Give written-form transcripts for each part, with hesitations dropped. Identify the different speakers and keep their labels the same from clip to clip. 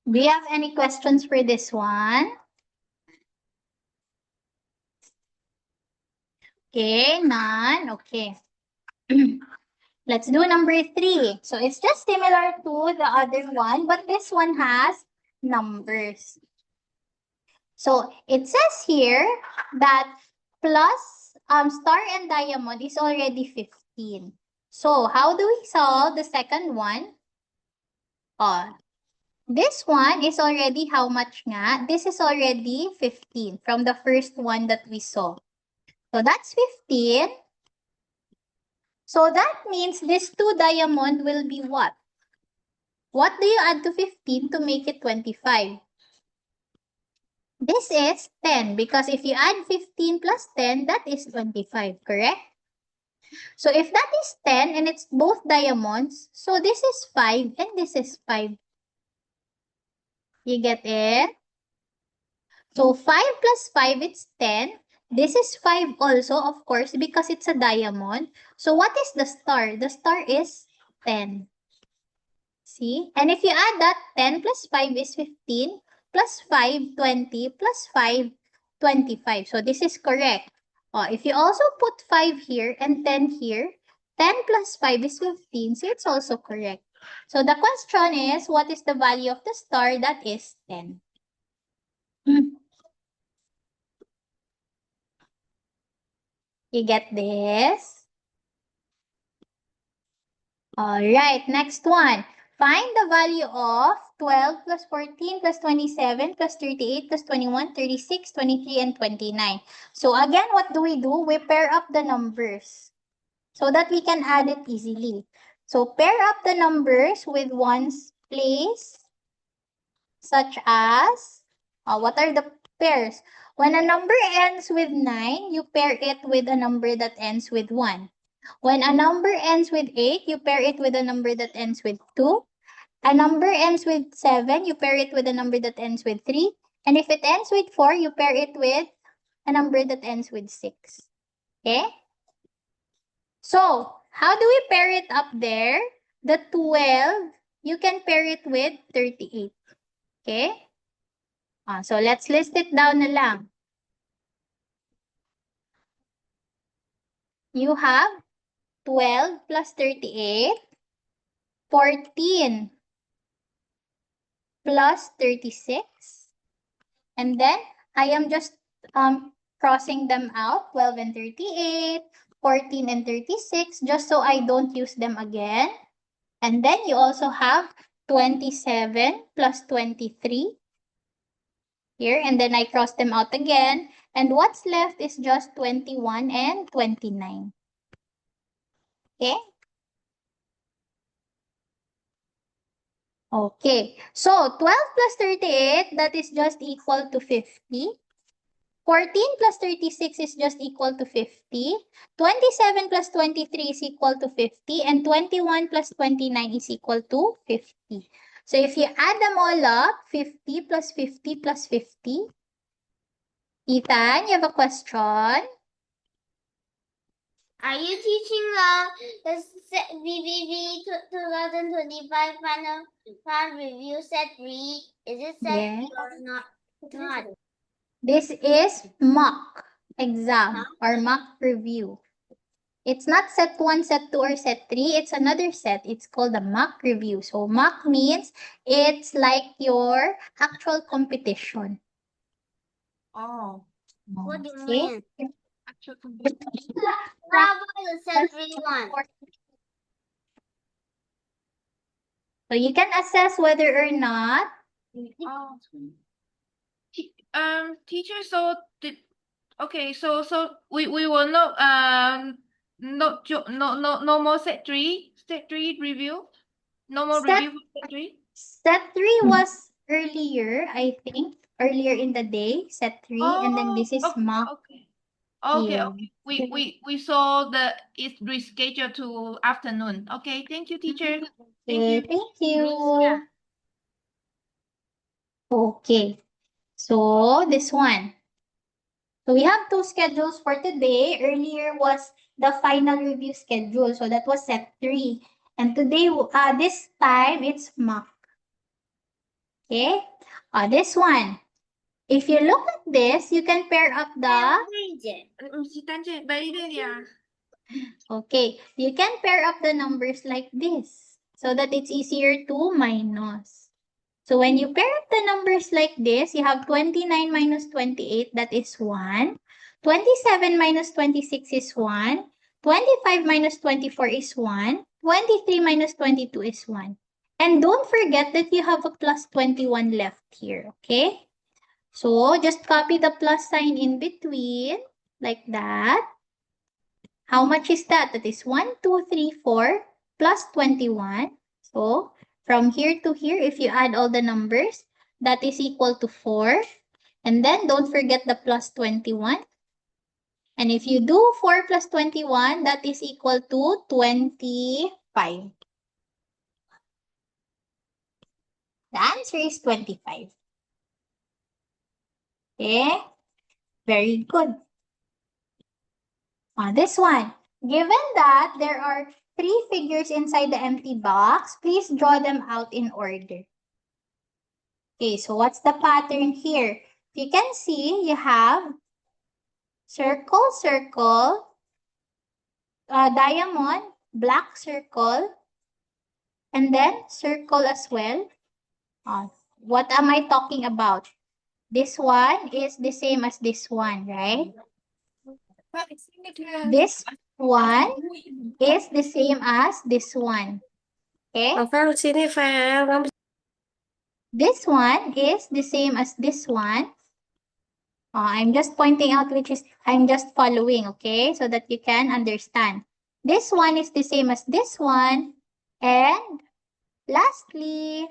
Speaker 1: Do you have any questions for this one? Okay, none. Okay. Let's do number 3. So it's just similar to the other one, but this one has numbers. So it says here that plus star and diamond is already 15. So how do we solve the second one? This one is already how much nga? This is already 15 from the first one that we saw. So that's 15. So that means this 2 diamond will be what? What do you add to 15 to make it 25? This is 10 because if you add 15 plus 10, that is 25, correct? So if that is 10 and it's both diamonds, so this is 5 and this is 5. You get it? So 5 plus 5, it's 10. This is 5 also, of course, because it's a diamond. So what is the star? The star is 10. See? And if you add that, 10 plus 5 is 15, plus 5, 20, plus 5, 25. So this is correct. If you also put 5 here and 10 here, 10 plus 5 is 15, so it's also correct. So the question is, what is the value of the star? That is 10. You get this? Alright, next one. Find the value of 12 plus 14 plus 27 plus 38 plus 21, 36, 23, and 29. So again, what do? We pair up the numbers so that we can add it easily. So pair up the numbers with ones place, such as, what are the pairs? When a number ends with 9, you pair it with a number that ends with 1. When a number ends with 8, you pair it with a number that ends with 2. A number ends with 7, you pair it with a number that ends with 3. And if it ends with 4, you pair it with a number that ends with 6. Okay? So, how do we pair it up there? The 12, you can pair it with 38. Okay? So, let's list it down na lang. You have 12 plus 38, 14 plus 36, and then I am just crossing them out, 12 and 38, 14 and 36, just so I don't use them again. And then you also have 27 plus 23 here, and then I cross them out again. And what's left is just 21 and 29. Okay? Okay, so 12 plus 38, that is just equal to 50. 14 plus 36 is just equal to 50. 27 plus 23 is equal to 50. And 21 plus 29 is equal to 50. So if you add them all up, 50 plus 50 plus 50. Ethan, you have a question?
Speaker 2: Are you teaching the VVV 2025 final review set 3? Is it set 3 or not?
Speaker 1: This is mock exam or mock review. It's not set 1, set 2, or set 3. It's another set. It's called a mock review. So mock means it's like your actual competition.
Speaker 2: Oh. What do you
Speaker 1: Okay.
Speaker 2: mean? How about the set 3 one?
Speaker 1: So you can assess whether or not.
Speaker 3: Teacher, so we will not no more set 3 review. No more review for set 3.
Speaker 1: Set 3 was earlier, I think. Earlier in the day, set 3, and then this is mock.
Speaker 3: Okay. Okay. We saw it's rescheduled to afternoon. Okay, thank you, teacher.
Speaker 1: Okay, thank you. Okay, so this one. So we have 2 schedules for today. Earlier was the final review schedule. So that was set 3. And today, this time, it's mock. Okay? This one. If you look at this, you can pair up the...
Speaker 3: Si Tanje, balik din ya.
Speaker 1: Okay, you can pair up the numbers like this so that it's easier to minus. So when you pair up the numbers like this, you have 29 minus 28, that is 1. 27 minus 26 is 1. 25 minus 24 is 1. 23 minus 22 is 1. And don't forget that you have a plus 21 left here, okay? So just copy the plus sign in between, like that. How much is that? That is 1, 2, 3, 4 plus 21. So from here to here, if you add all the numbers, that is equal to 4. And then don't forget the plus 21. And if you do 4 plus 21, that is equal to 25. The answer is 25. Okay? Very good. This one. Given that there are 3 figures inside the empty box, please draw them out in order. Okay, so what's the pattern here? You can see you have circle, circle, diamond, black circle, and then circle as well. What am I talking about? This one is the same as this one, right? This one is the same as this one. Okay? This one is the same as this one. I'm just pointing out which is, I'm just following, okay? So that you can understand. This one is the same as this one. And lastly,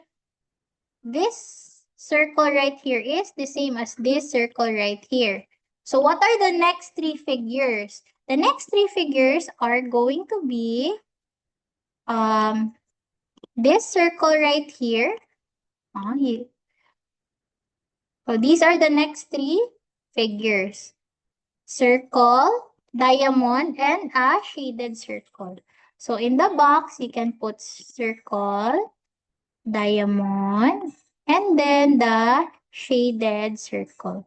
Speaker 1: this circle right here is the same as this circle right here. So what are the next 3 figures? The next 3 figures are going to be this circle right here. So these are the next 3 figures. Circle, diamond, and a shaded circle. So in the box, you can put circle, diamond, and then the shaded circle.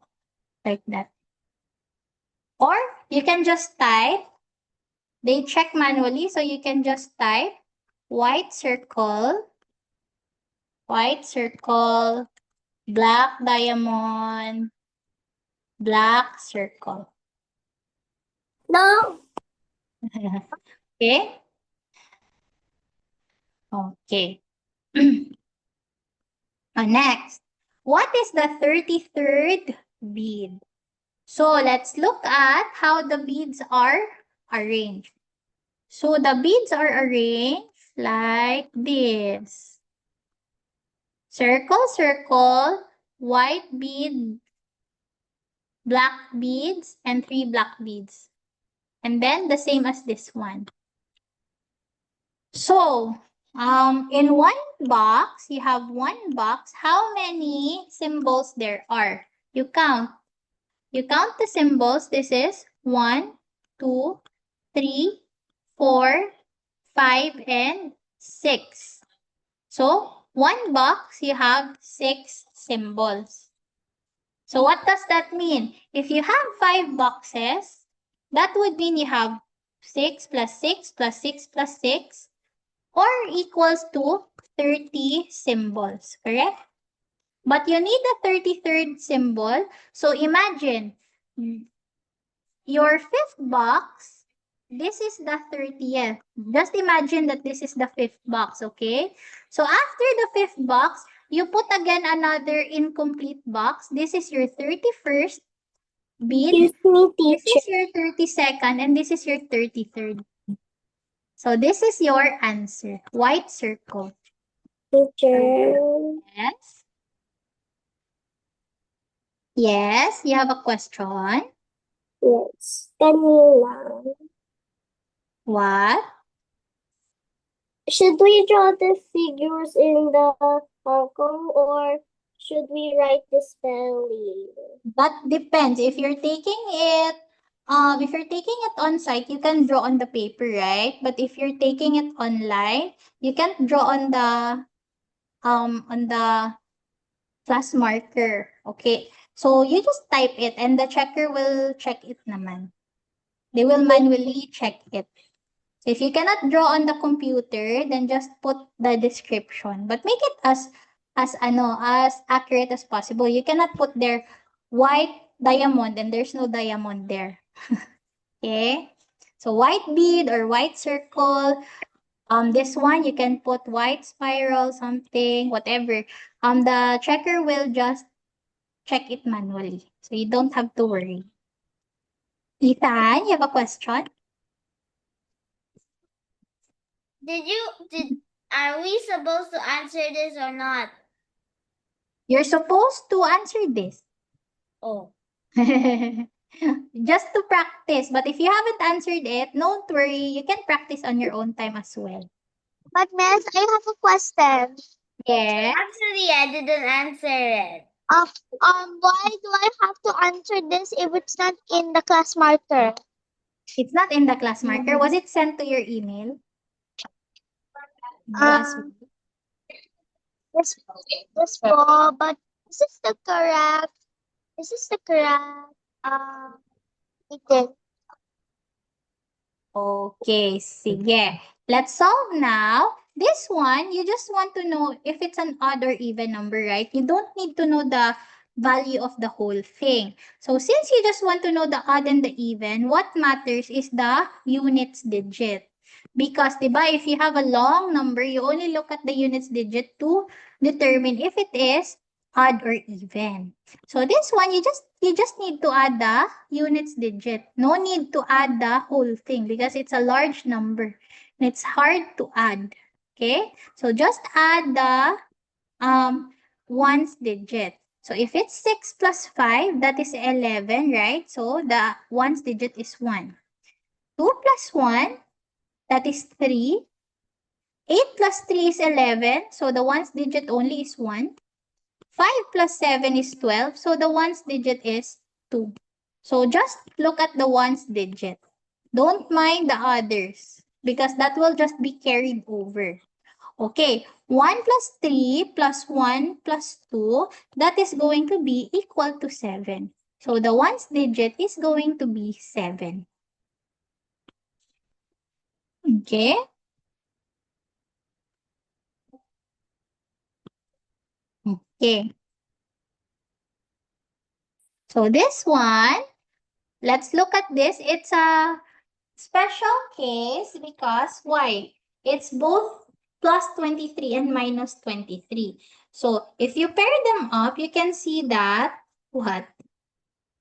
Speaker 1: Like that. Or you can just type. They check manually, so you can just type white circle, black diamond, black circle.
Speaker 2: No.
Speaker 1: Okay? Okay. Next, what is the 33rd bead? So let's look at how the beads are arranged. So the beads are arranged like this. Circle, circle, white bead, black beads, and 3 black beads. And then the same as this one. So, in one box, you have 1 box. How many symbols there are? You count. You count the symbols. This is 1, 2, 3, 4, 5, and 6. So, 1 box, you have 6 symbols. So, what does that mean? If you have 5 boxes, that would mean you have 6 plus 6 plus 6 plus 6 or equals to 30 symbols, correct? But you need a 33rd symbol. So, imagine your 5th box, this is the 30th. Just imagine that this is the 5th box, okay? So after the 5th box, you put again another incomplete box. This is your 31st bead.
Speaker 2: Excuse me,
Speaker 1: This
Speaker 2: teacher.
Speaker 1: is your 32nd, and this is your 33rd. So this is your answer. White circle.
Speaker 2: Teacher.
Speaker 1: Yes. Yes, you have a question.
Speaker 2: Yes. Kanina.
Speaker 1: What?
Speaker 2: Should we draw the figures in the Hong Kong or should we write the spelling?
Speaker 1: That depends. If you're taking it on site, you can draw on the paper, right? But if you're taking it online, you can't draw on the class marker. Okay. So you just type it and the checker will check it naman. They will manually check it. So if you cannot draw on the computer, then just put the description. But make it as accurate as possible. You cannot put there white diamond and there's no diamond there. Okay? So white bead or white circle. This one you can put white spiral, something, whatever. The checker will just check it manually. So you don't have to worry. Ethan, you have a question?
Speaker 2: Are we supposed to answer this or not?
Speaker 1: You're supposed to answer this.
Speaker 2: Oh.
Speaker 1: Just to practice. But if you haven't answered it, don't worry. You can practice on your own time as well.
Speaker 4: But Miss, I have a question.
Speaker 1: Yeah.
Speaker 2: Actually, I didn't answer it.
Speaker 4: Why do I have to answer this if it's not in the class marker?
Speaker 1: It's not in the class marker. Was it sent to your email? Yes.
Speaker 4: Yes po, but this is the correct detail.
Speaker 1: Okay, sige. Let's solve now. This one, you just want to know if it's an odd or even number, right? You don't need to know the value of the whole thing. So since you just want to know the odd and the even, what matters is the units digit. Because, diba, if you have a long number, you only look at the units digit to determine if it is odd or even. So this one, you just need to add the units digit. No need to add the whole thing because it's a large number and it's hard to add. Okay? So just add the ones digit. So if it's 6 plus 5, that is 11, right? So the ones digit is 1. 2 plus 1, that is 3. 8 plus 3 is 11. So the ones digit only is 1. 5 plus 7 is 12. So the ones digit is 2. So just look at the ones digit. Don't mind the others because that will just be carried over. Okay, 1 plus 3 plus 1 plus 2, that is going to be equal to 7. So the ones digit is going to be 7. Okay. Okay. So this one, let's look at this. It's a special case because why? It's both plus 23 and minus 23. So if you pair them up, you can see that what?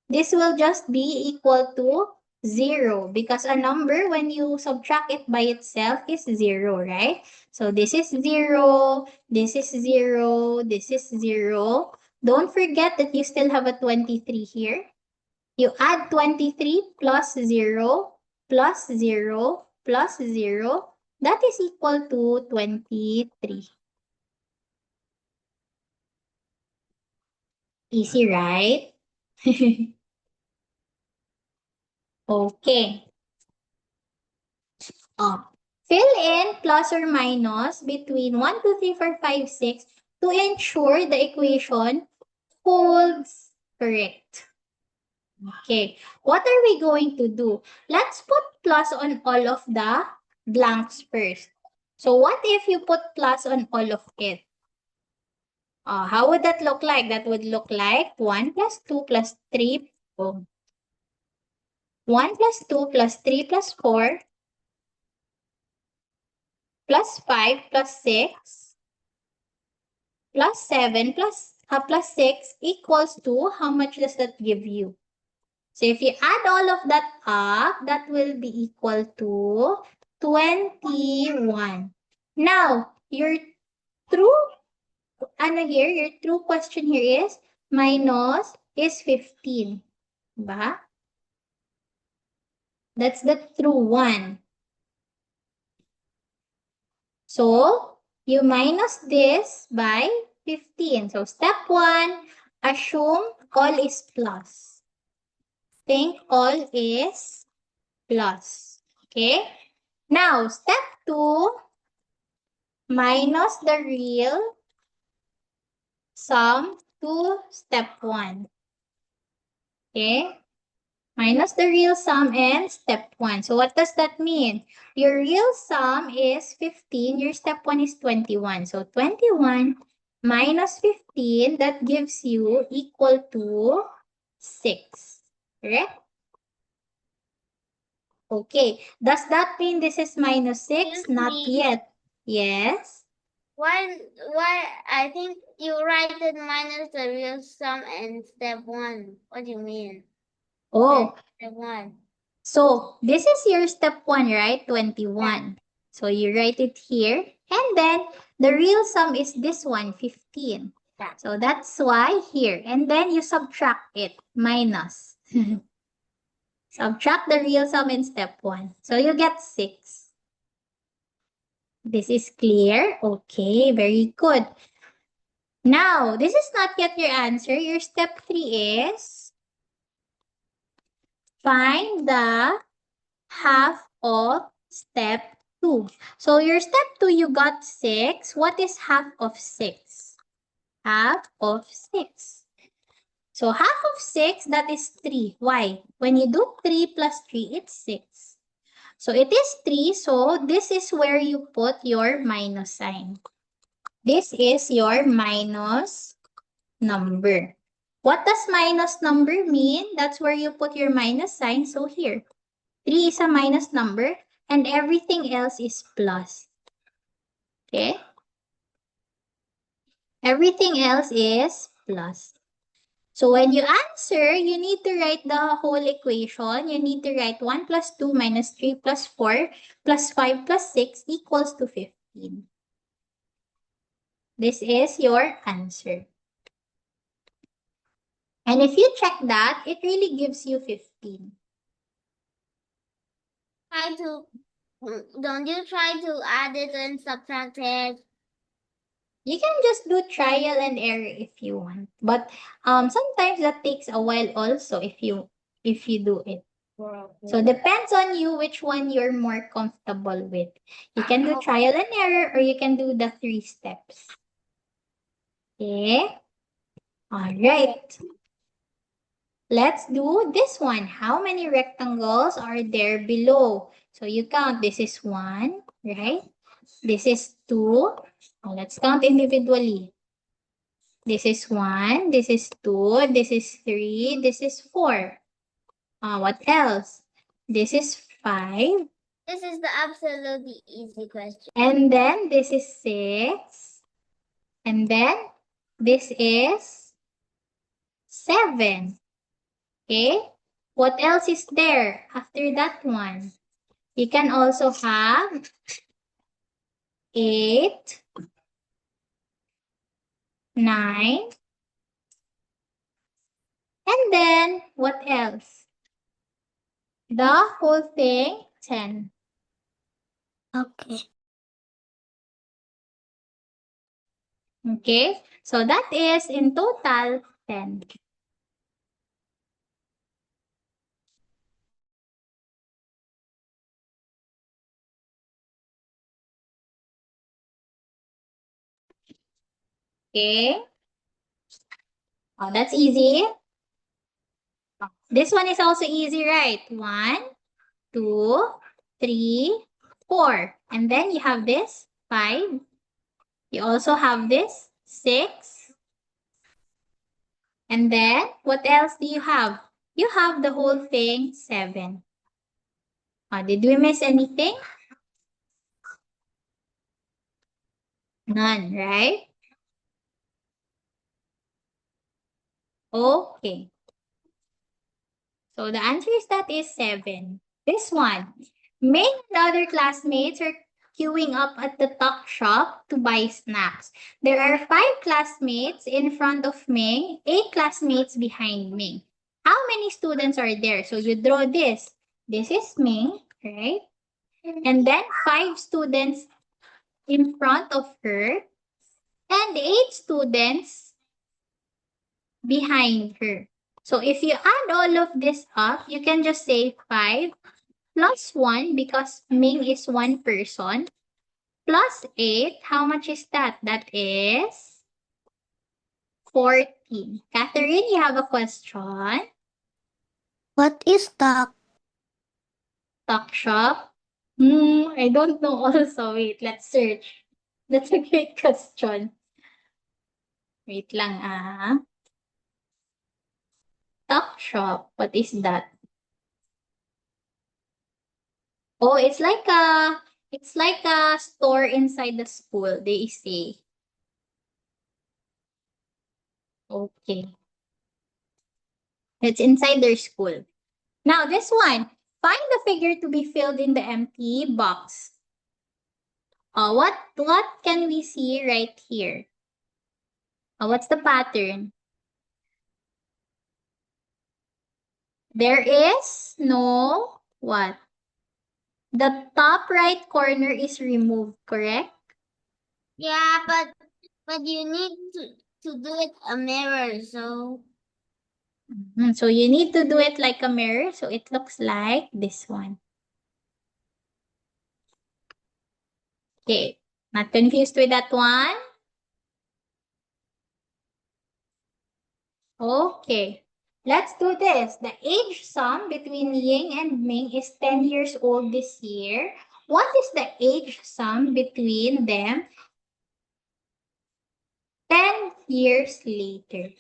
Speaker 1: This will just be equal to 0 because a number, when you subtract it by itself, is 0, right? So this is 0, this is 0, this is 0. Don't forget that you still have a 23 here. You add 23 plus 0 plus 0 plus 0. That is equal to 23. Easy, right? Okay. Fill in plus or minus between 1, 2, 3, 4, 5, 6 to ensure the equation holds correct. Okay, what are we going to do? Let's put plus on all of the blanks first. So what if you put plus on all of it? How would that look like? That would look like 1 plus 2 plus 3. 1 plus 2 plus 3 plus 4 plus 5 plus 6 plus 7 plus 6 equals to, how much does that give you? So if you add all of that up, that will be equal to 21. Now, your true question here is minus is 15. Ba? That's the true one. So, you minus this by 15. So, step 1, assume all is plus. Think all is plus. Okay? Now, step 2, minus the real sum to step 1. Okay? Minus the real sum and step 1. So what does that mean? Your real sum is 15. Your step 1 is 21. So 21 minus 15, that gives you equal to 6. Correct? Okay. Does that mean this is minus 6?
Speaker 2: Excuse
Speaker 1: Not
Speaker 2: me.
Speaker 1: yet. Yes.
Speaker 2: Why I think you write it minus the real sum and step 1. What do you mean?
Speaker 1: Oh,
Speaker 2: Step 1.
Speaker 1: so this is your step 1, right? 21. So you write it here. And then the real sum is this one, 15.
Speaker 2: Yeah.
Speaker 1: So that's why here. And then you subtract it, minus. Subtract the real sum in step 1. So you get 6. This is clear? Okay, very good. Now, this is not yet your answer. Your step 3 is find the half of step 2. So your step 2, you got 6. What is half of 6? Half of 6. So half of 6, that is 3. Why? When you do 3 plus 3, it's 6. So it is 3. So this is where you put your minus sign. This is your minus number. What does minus number mean? That's where you put your minus sign. So here, 3 is a minus number and everything else is plus. Okay? Everything else is plus. So when you answer, you need to write the whole equation. You need to write 1 plus 2 minus 3 plus 4 plus 5 plus 6 equals to 15. This is your answer. And if you check that, it really gives you 15.
Speaker 2: Don't you try to add it and subtract it?
Speaker 1: You can just do trial and error if you want. But sometimes that takes a while also if you do it. So depends on you which one you're more comfortable with. You can do trial and error or you can do the 3 steps. Okay? All right. Let's do this one. How many rectangles are there below? So you count. This is 1, right? This is 2. Now let's count individually. This is 1, this is 2, this is 3, this is 4. What else? This is 5.
Speaker 2: This is the absolutely easy question.
Speaker 1: And then this is 6. And then this is 7. Okay? What else is there after that one? You can also have 8, 9, and then what else? The whole thing, 10.
Speaker 4: Okay.
Speaker 1: Okay, so that is in total 10. Okay. Oh, that's easy. This one is also easy, right? 1, 2, 3, 4. And then you have this 5. You also have this 6. And then what else do you have? You have the whole thing 7. Did we miss anything? None, right? Okay. So the answer is that is 7. This one. May and other classmates are queuing up at the tuck shop to buy snacks. There are 5 classmates in front of Ming, 8 classmates behind Ming. How many students are there? So you draw this. This is Ming, right? And then 5 students in front of her and 8 students behind her. So if you add all of this up, you can just say 5 plus 1 because Ming is 1 person. Plus 8, how much is that? That is 14. Catherine, you have a question?
Speaker 4: What is talk?
Speaker 1: Talk shop? I don't know also. Wait, let's search. That's a great question. Wait lang Talk shop. What is that? Oh, it's like a store inside the school, they say. Okay. It's inside their school. Now, this one. Find the figure to be filled in the empty box. What can we see right here? What's the pattern? There is no what? The top right corner is removed, correct?
Speaker 2: Yeah, but you need to do it a mirror, so
Speaker 1: So you need to do it like a mirror. So it looks like this one. Okay. Not confused with that one? Okay. Let's do this. The age sum between Ying and Ming is 10 years old this year. What is the age sum between them 10 years later?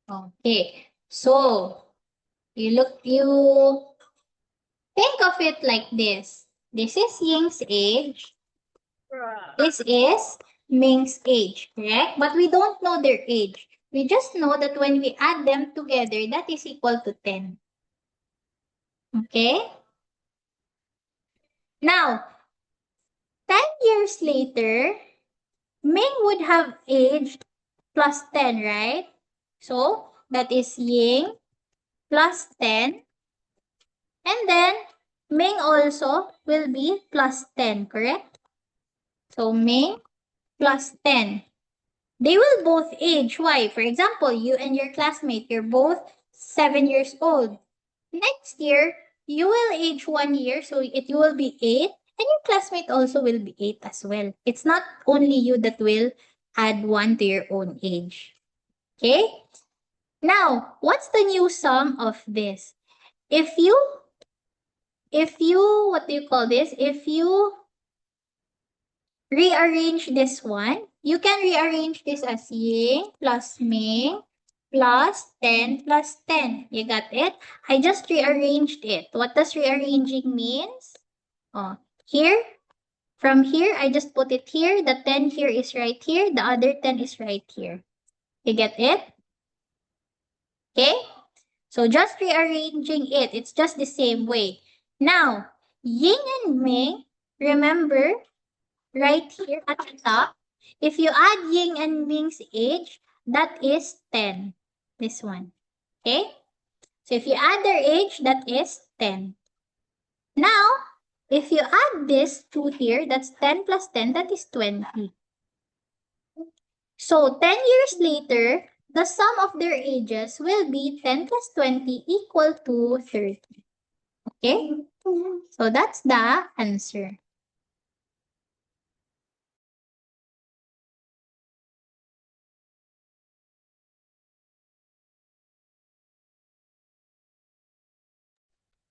Speaker 1: Okay. So, you think of it like this. This is Ying's age. This is Ming's age, correct? But we don't know their age. We just know that when we add them together, that is equal to 10. Okay? Now, 10 years later, Ming would have aged plus 10, right? So, that is Ying plus 10. And then, Ming also will be plus 10, correct? So, Ming plus 10. They will both age. Why? For example, you and your classmate, you're both 7 years old. Next year, you will age 1 year, so you will be 8, and your classmate also will be 8 as well. It's not only you that will add 1 to your own age. Okay? Now, what's the new sum of this? If you, what do you call this? If you rearrange this one, you can rearrange this as Ying plus Ming plus 10 plus 10. You got it? I just rearranged it. What does rearranging means? Here, from here, I just put it here. The 10 here is right here. The other 10 is right here. You get it? Okay? So just rearranging it. It's just the same way. Now, Ying and Ming, remember, right here at the top, if you add Ying and Ming's age, that is 10. This one. Okay? So if you add their age, that is 10. Now, if you add this 2 here, that's 10 plus 10, that is 20. So 10 years later, the sum of their ages will be 10 plus 20 equal to 30. Okay? So that's the answer.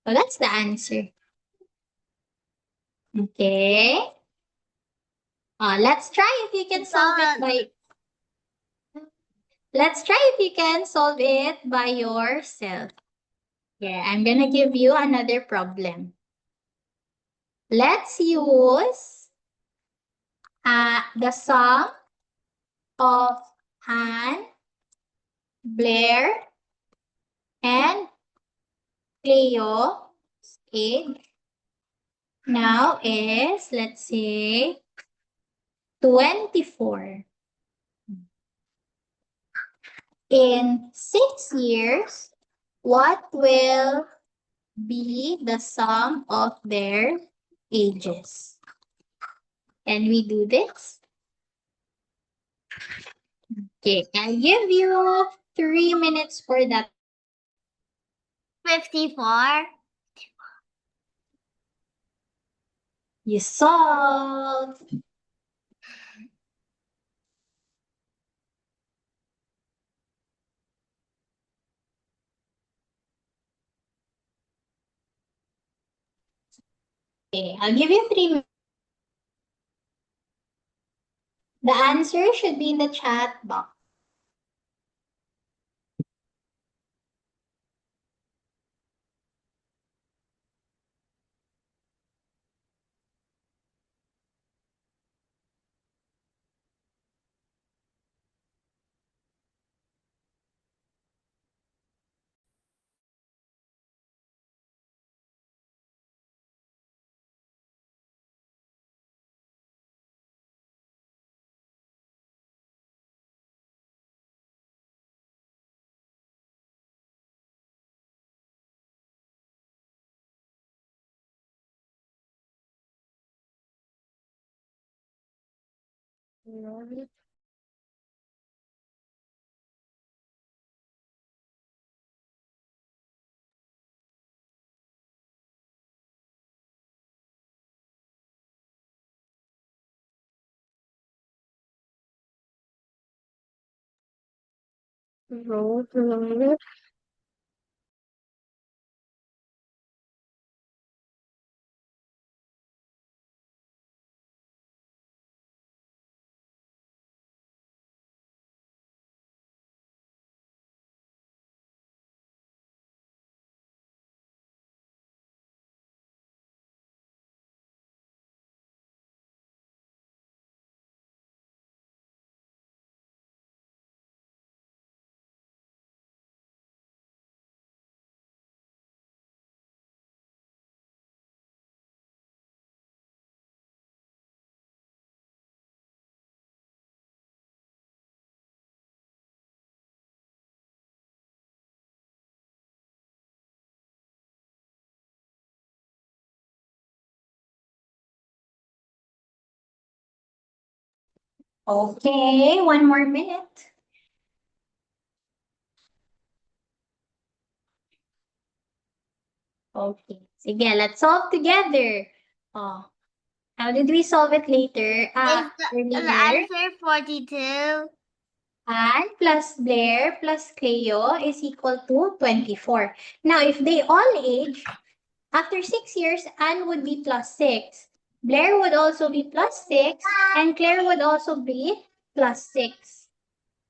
Speaker 1: So that's the answer. Okay. Let's try if you can solve it by... Let's try if you can solve it by yourself. Yeah, I'm gonna give you another problem. Let's use the sum of Anne, Blair, and Cleo's age now is, let's say, 24. In 6 years, what will be the sum of their ages? Can we do this? Okay, I'll give you 3 minutes for that.
Speaker 2: 54.
Speaker 1: You solved. Okay, I'll give you 3 minutes. The answer should be in the chat box. Okay, 1 more minute. Okay, sige, let's solve together. Oh, how did we solve it later?
Speaker 2: Is the
Speaker 1: Earlier.
Speaker 2: answer 42?
Speaker 1: Anne plus Blair plus Cleo is equal to 24. Now, if they all age, after 6 years, Anne would be plus 6. Blair would also be plus 6. And Claire would also be plus 6.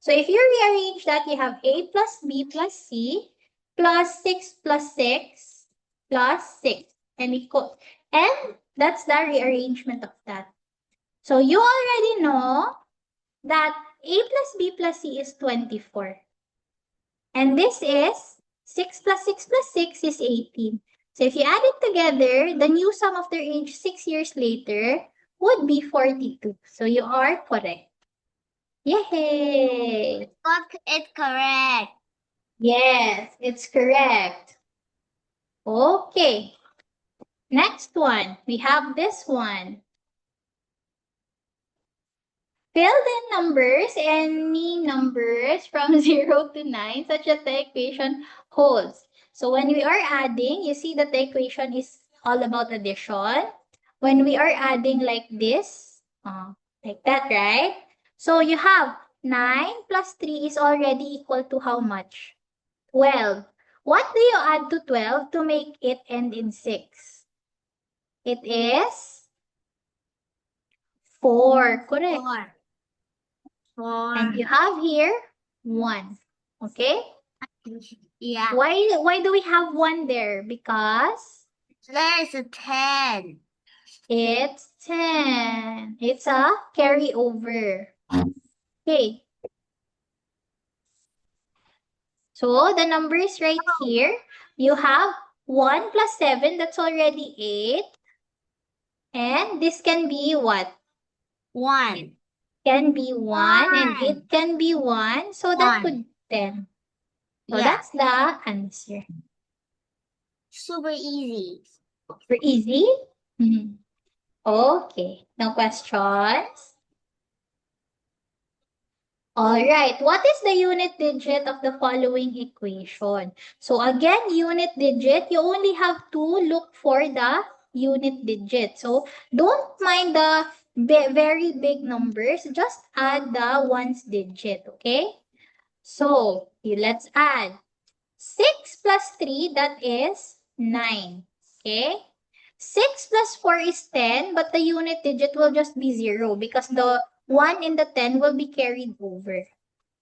Speaker 1: So if you rearrange that, you have A plus B plus C plus 6 plus 6 plus 6. And that's the rearrangement of that. So you already know that A plus B plus C is 24. And this is 6 plus 6 plus 6 is 18. So if you add it together, the new sum of their age 6 years later would be 42. So you are correct. Yay!
Speaker 2: Got it correct.
Speaker 1: Yes, it's correct. Okay. Next one, we have this one. Fill the numbers, any numbers from 0 to 9, such that the equation holds. So when we are adding, you see that the equation is all about addition. When we are adding like this, like that, right? So you have 9 plus 3 is already equal to how much? 12. What do you add to 12 to make it end in 6? It is 4, correct.
Speaker 2: 4.
Speaker 1: And you have here 1. Okay?
Speaker 2: Yeah.
Speaker 1: Why do we have 1 there? Because
Speaker 2: There is a 10.
Speaker 1: it's 10. It's a carryover. Okay. So the numbers right here, you have 1 plus 7, that's already 8. And this can be what?
Speaker 2: 1.
Speaker 1: Can be 1 and it can be 1. So that
Speaker 2: 1.
Speaker 1: could be 10. So
Speaker 2: Yeah.
Speaker 1: that's the answer.
Speaker 2: Super easy.
Speaker 1: Super easy? Mhm. Okay. No questions? All right. What is the unit digit of the following equation? So again, unit digit, you only have to look for the unit digit. So don't mind the very big numbers. Just add the ones digit, okay? So let's add. 6 plus 3, that is 9. Okay? 6 plus 4 is 10, but the unit digit will just be 0 because the 1 in the 10 will be carried over.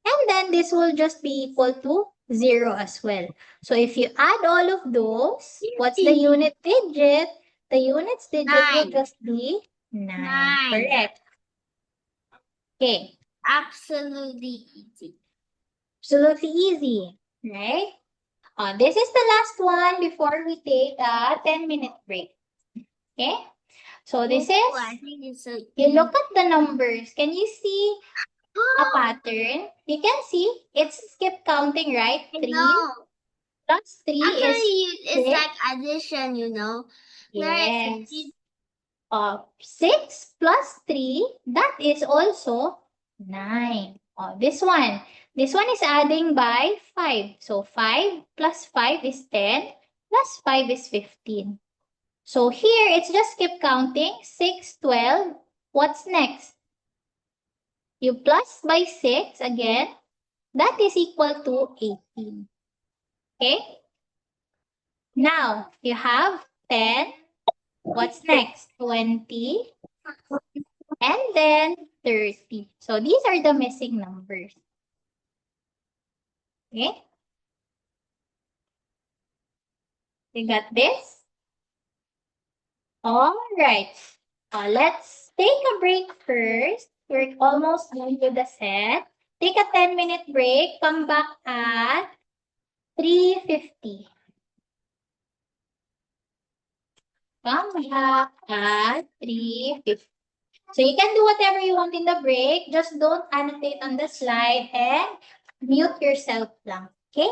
Speaker 1: And then this will just be equal to 0 as well. So if you add all of those, what's the unit digit? The unit's digit will
Speaker 2: 9.
Speaker 1: just be 9.
Speaker 2: 9.
Speaker 1: Correct. Okay.
Speaker 2: Absolutely easy.
Speaker 1: Absolutely easy, right? This is the last one before we take a 10-minute break. Okay? So this
Speaker 2: Oh,
Speaker 1: is,
Speaker 2: I think it's so
Speaker 1: you
Speaker 2: easy.
Speaker 1: look at the numbers. Can you see a pattern? You can see it's skip counting, right?
Speaker 2: I
Speaker 1: 3
Speaker 2: know.
Speaker 1: plus 3 is
Speaker 2: Actually, it's
Speaker 1: 6.
Speaker 2: like addition, you know.
Speaker 1: Yes.
Speaker 2: 50.
Speaker 1: 6 plus 3, that is also 9. This one is adding by 5. So 5 plus 5 is 10, plus 5 is 15. So here, it's just keep counting. 6, 12. What's next? You plus by 6 again. That is equal to 18. Okay? Now, you have 10. What's next? 20. And then 30. So these are the missing numbers. Okay? You got this? All right. Let's take a break first. We're almost done with the set. Take a 10-minute break. Come back at 3:50. Come back at 3:50. So you can do whatever you want in the break. Just don't annotate on the slide and mute yourself lang. Okay?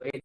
Speaker 5: Wait.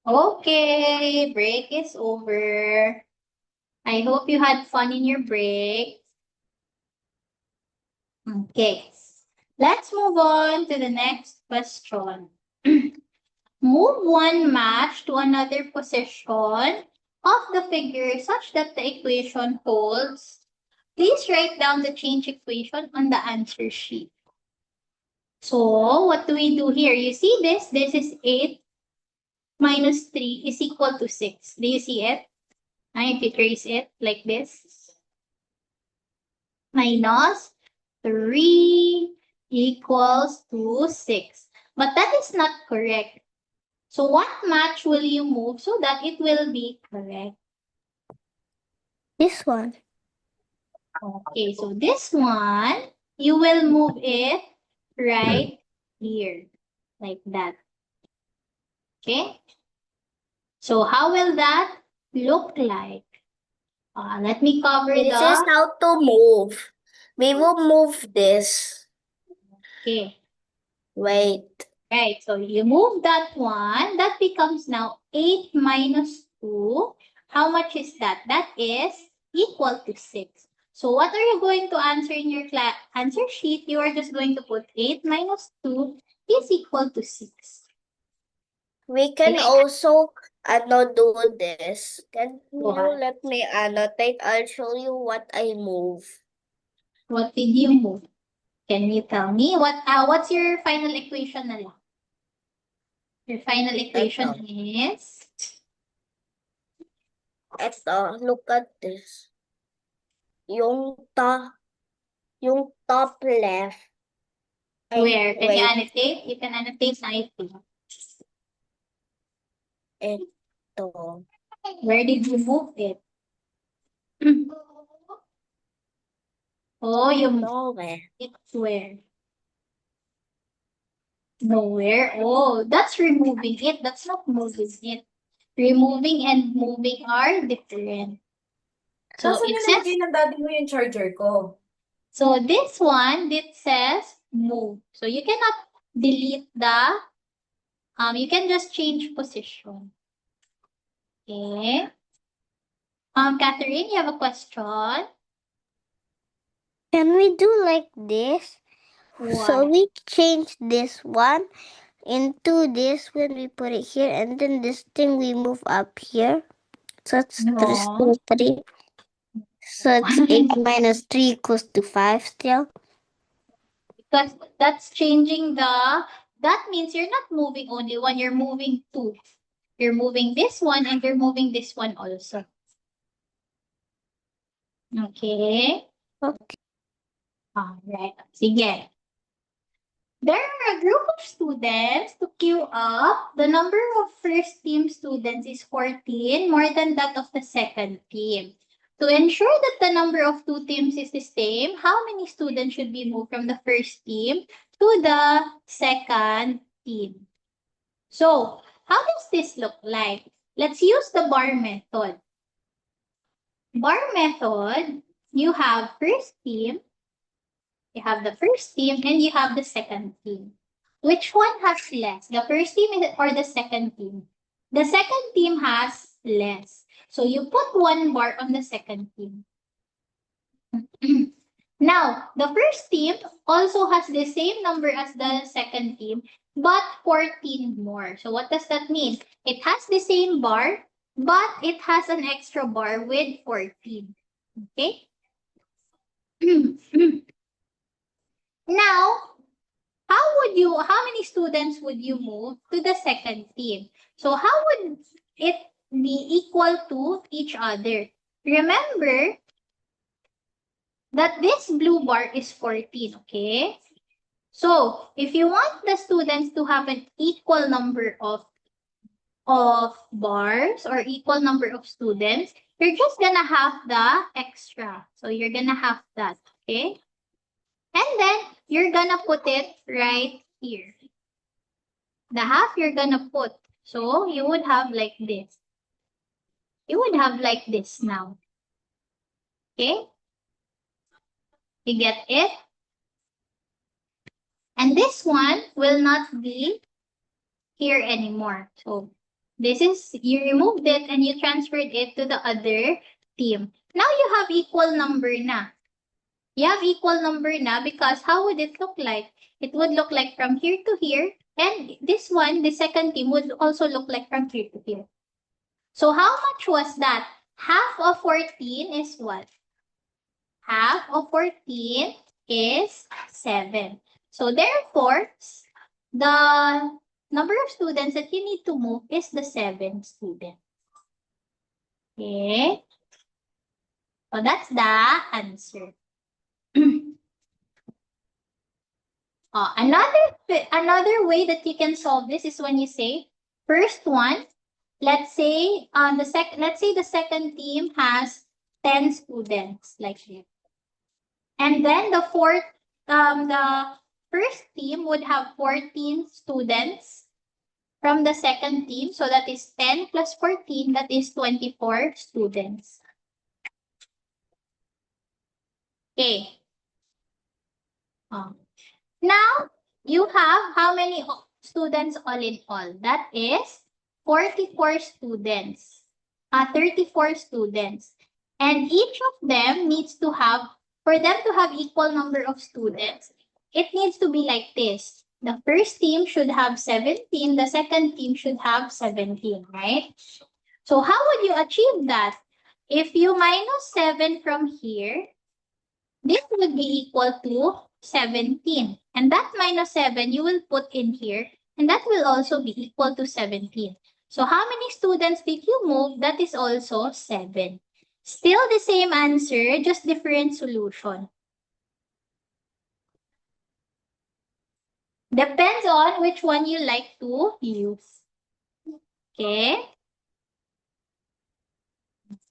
Speaker 1: Okay, break is over. I hope you had fun in your break. Okay, let's move on to the next question. Move one match to another position of the figure such that the equation holds. Please write down the change equation on the answer sheet. So, what do we do here? You see this? This is 8 minus 3 is equal to 6. Do you see it? If you trace it like this. Minus 3 equals to 6. But that is not correct. So what match will you move so that it will be correct?
Speaker 2: This one.
Speaker 1: Okay, so this one, you will move it right here, like that. Okay? So how will that look like? Let me cover
Speaker 2: This
Speaker 1: the...
Speaker 2: is how to move. We will move this.
Speaker 1: Okay.
Speaker 2: Wait.
Speaker 1: Right, so you move that one. That becomes now 8 minus 2. How much is that? That is equal to 6. So what are you going to answer in your answer sheet? You are just going to put 8 minus 2 is equal to 6.
Speaker 2: We can
Speaker 1: Okay.
Speaker 2: also do this. Can
Speaker 1: Go
Speaker 2: you
Speaker 1: ahead.
Speaker 2: let me annotate? I'll show you what I move.
Speaker 1: What did you move? Can you tell me what's your final equation na lang? Your final equation is
Speaker 2: Eto, look at this. Yung top left. Ay,
Speaker 1: where? Can you
Speaker 2: wait.
Speaker 1: annotate? You can annotate na I think.
Speaker 2: Eto.
Speaker 1: Where did you move it? Oh, you moved it where? Nowhere. Oh, that's removing it. That's not moving it. Removing and moving are different. So
Speaker 3: Saan
Speaker 1: it
Speaker 3: yung
Speaker 1: says,
Speaker 3: nilagay ng daddy mo yung charger ko?
Speaker 1: so this one, it says move. So you cannot delete you can just change position. Okay. Catherine, you have a question?
Speaker 2: Can we do like this? So
Speaker 1: What?
Speaker 2: we change this one into this when we put it here, and then this thing we move up here. So it's
Speaker 1: No.
Speaker 2: 3. So it's 8 minus 3 equals to 5 still.
Speaker 1: Because that's changing that means you're not moving only one, you're moving two. You're moving this one and you're moving this one also. Okay.
Speaker 2: Okay.
Speaker 1: Alright. Sige. There are a group of students to queue up. The number of first team students is 14, more than that of the second team. To ensure that the number of two teams is the same, how many students should be moved from the first team to the second team? So, how does this look like? Let's use the bar method. Bar method, you have first team, you have the first team, and you have the second team. Which one has less? The first team or the second team? The second team has less. So you put 1 bar on the second team. Now, the first team also has the same number as the second team, but 14 more. So what does that mean? It has the same bar, but it has an extra bar with 14. Okay? Now, how many students would you move to the second team? So how would it be equal to each other? Remember that this blue bar is 14, okay? So if you want the students to have an equal number of bars or equal number of students, you're just gonna have the extra. So you're gonna have that, okay? And then you're gonna put it right here. The half you're gonna put. So you would have like this. You would have like this now. Okay? You get it? And this one will not be here anymore. So this is, you removed it and you transferred it to the other team. Now you have equal number na. You have equal number na because how would it look like? It would look like from here to here. And this one, the second team, would also look like from here to here. So how much was that? Half of 14 is what? Half of 14 is 7. So therefore, the number of students that you need to move is the 7 students. Okay? So that's the answer. Another way that you can solve this is when you say first one, let's say the second team has 10 students like this. And then the first team would have 14 students from the second team. So that is 10 plus 14, that is 24 students. Okay. Now, you have how many students all in all? That is 44 students. 34 students. And each of them needs to have, for them to have equal number of students, it needs to be like this. The first team should have 17, the second team should have 17, right? So how would you achieve that? If you minus 7 from here, this would be equal to 17. And that minus 7 you will put in here, and that will also be equal to 17. So how many students did you move? That is also 7. Still the same answer, just different solution. Depends on which one you like to use. Okay?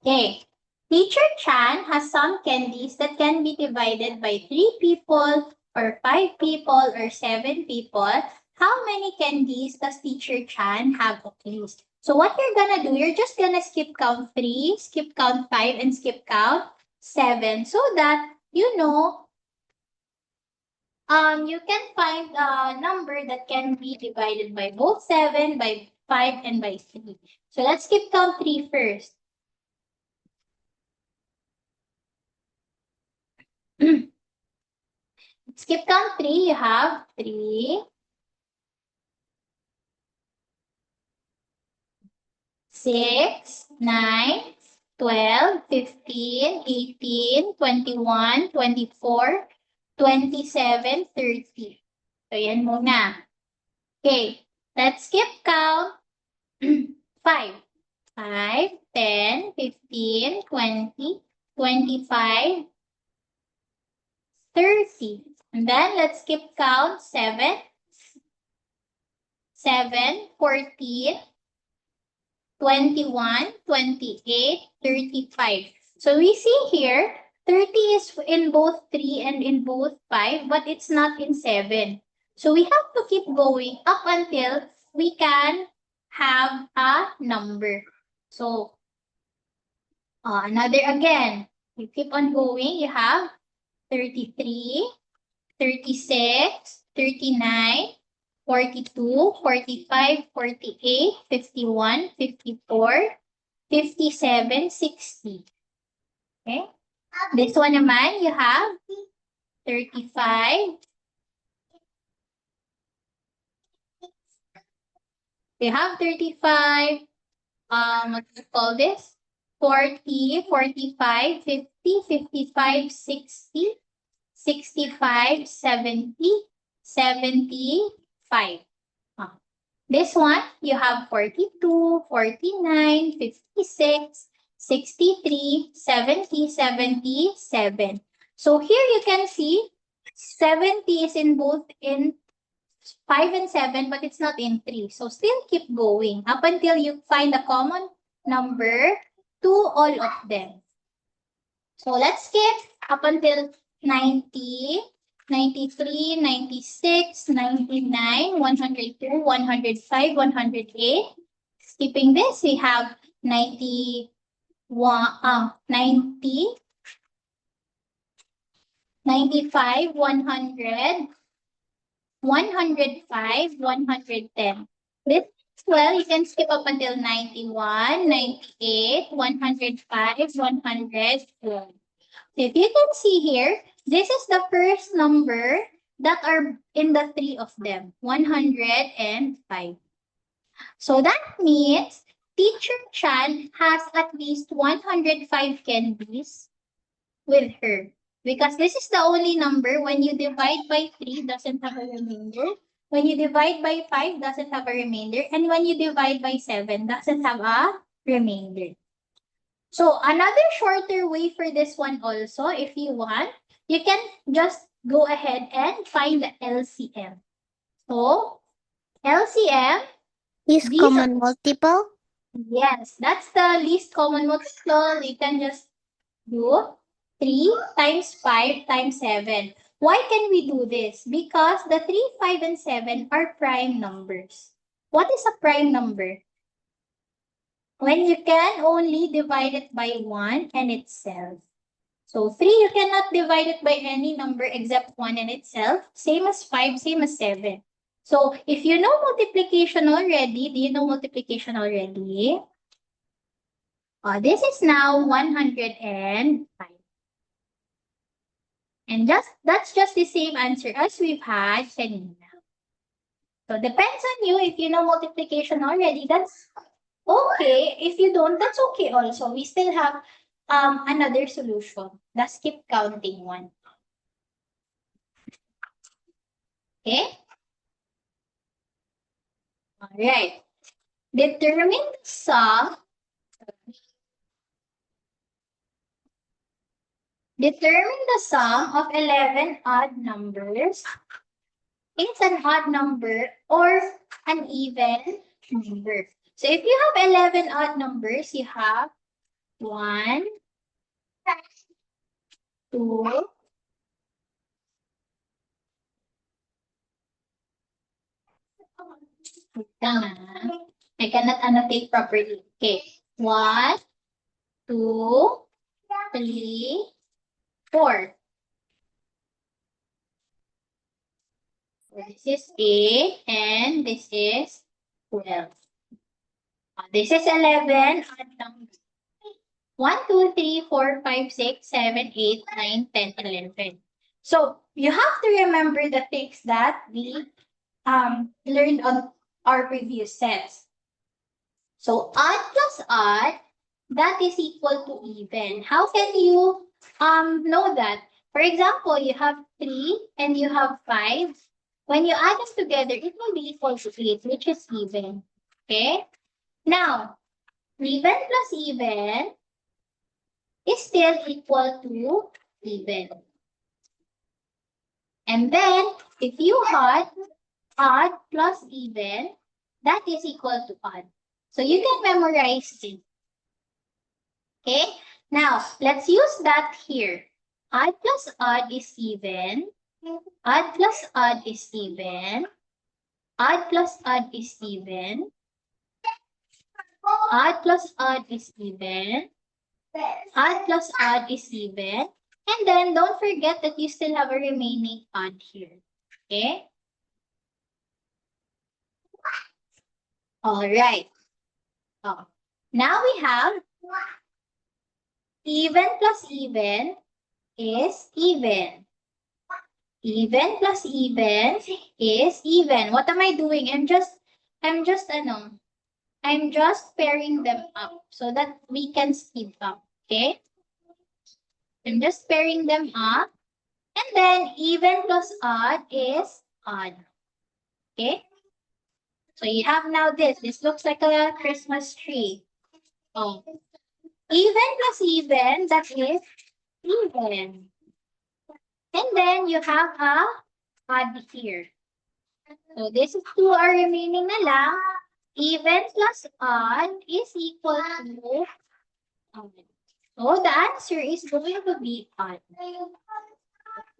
Speaker 1: Okay. Teacher Chan has some candies that can be divided by 3 people, or 5 people, or 7 people. How many candies does Teacher Chan have at least? So what you're gonna do, you're just gonna skip count 3, skip count 5, and skip count 7, so that you know you can find a number that can be divided by both 7, by 5, and by 3. So let's skip count 3 first. Skip count 3, you have 3, 6, 9, 12, 15, 18, 21, 24, 27, 30. So yan muna. Okay, let's skip count 5. 5, 10, 15, 20, 25, 30. And then let's skip count 7, 14, 21, 28, 35. So we see here, 30 is in both 3 and in both 5, but it's not in 7. So we have to keep going up until we can have a number. So, another again, you keep on going, you have 33, 36, 39, 42, 45, 48, 51, 54, 57, 60. Okay? This one naman, you have 35. You have 35. What do you call this? 40, 45, 50, 55, 60, 65, 70, 75. This one, you have 42, 49, 56, 63, 70, 77. So here you can see 70 is in both in 5 and 7, but it's not in 3. So still keep going up until you find a common number to all of them. So let's skip up until 90, 93, 96, 99, 102, 105, 108. Skipping this, we have 90, 95, 100, 105, 110. This well, you can skip up until 91, 98, 105, 112. If you can see here, this is the first number that are in the 3 of them, 105. So that means Teacher Chan has at least 105 candies with her. Because this is the only number when you divide by 3 doesn't have a remainder. When you divide by 5 doesn't have a remainder. And when you divide by 7 doesn't have a remainder. So another shorter way for this one also, if you want, you can just go ahead and find the LCM. So LCM,
Speaker 4: Is
Speaker 1: these
Speaker 4: common multiple?
Speaker 1: yes, that's the least common multiple. You can just do 3 times 5 times 7. Why can we do this? Because the 3, 5, and 7 are prime numbers. What is a prime number? When you can only divide it by 1 and itself. So 3, you cannot divide it by any number except 1 and itself. Same as 5, same as 7. So if you know multiplication already, do you know multiplication already? This is now 105. And that's just the same answer as we've had kanina. So depends on you. If you know multiplication already, that's okay. If you don't, that's okay also. We still have another solution. The skip counting one. Okay? All right. Determine the sum. Determine the sum of 11 odd numbers. It's an odd number or an even number. So if you have 11 odd numbers, you have 1, 2, I cannot annotate properly. Okay. 1, 2, 3, 4. So this is 8 and this is 12. This is 11 odd numbers. 1, 2, 3, 4, 5, 6, 7, 8, 9, 10, 11. So you have to remember the things that we learned on our previous sets. So odd plus odd, that is equal to even. How can you know that? For example, you have 3 and you have 5. When you add them together, it will be equal to 8, which is even. Okay? Now, even plus even is still equal to even. And then, if you had odd plus even, that is equal to odd. So you can memorize it. Okay? Now, let's use that here. Odd plus odd is even. Odd plus odd is even. Odd plus odd is even. Odd plus odd is even. Odd plus odd is even. And then don't forget that you still have a remaining odd here. Okay? All right. Oh. Now we have even plus even is even. Even plus even is even. What am I doing? I'm just pairing them up so that we can speed up. Okay? I'm just pairing them up. And then even plus odd is odd. Okay? So you have now this. This looks like a Christmas tree. Oh. Even plus even, that is even. And then you have a odd here. So this is 2 are remaining na lang. Even plus odd is equal to odd. So the answer is going to be odd.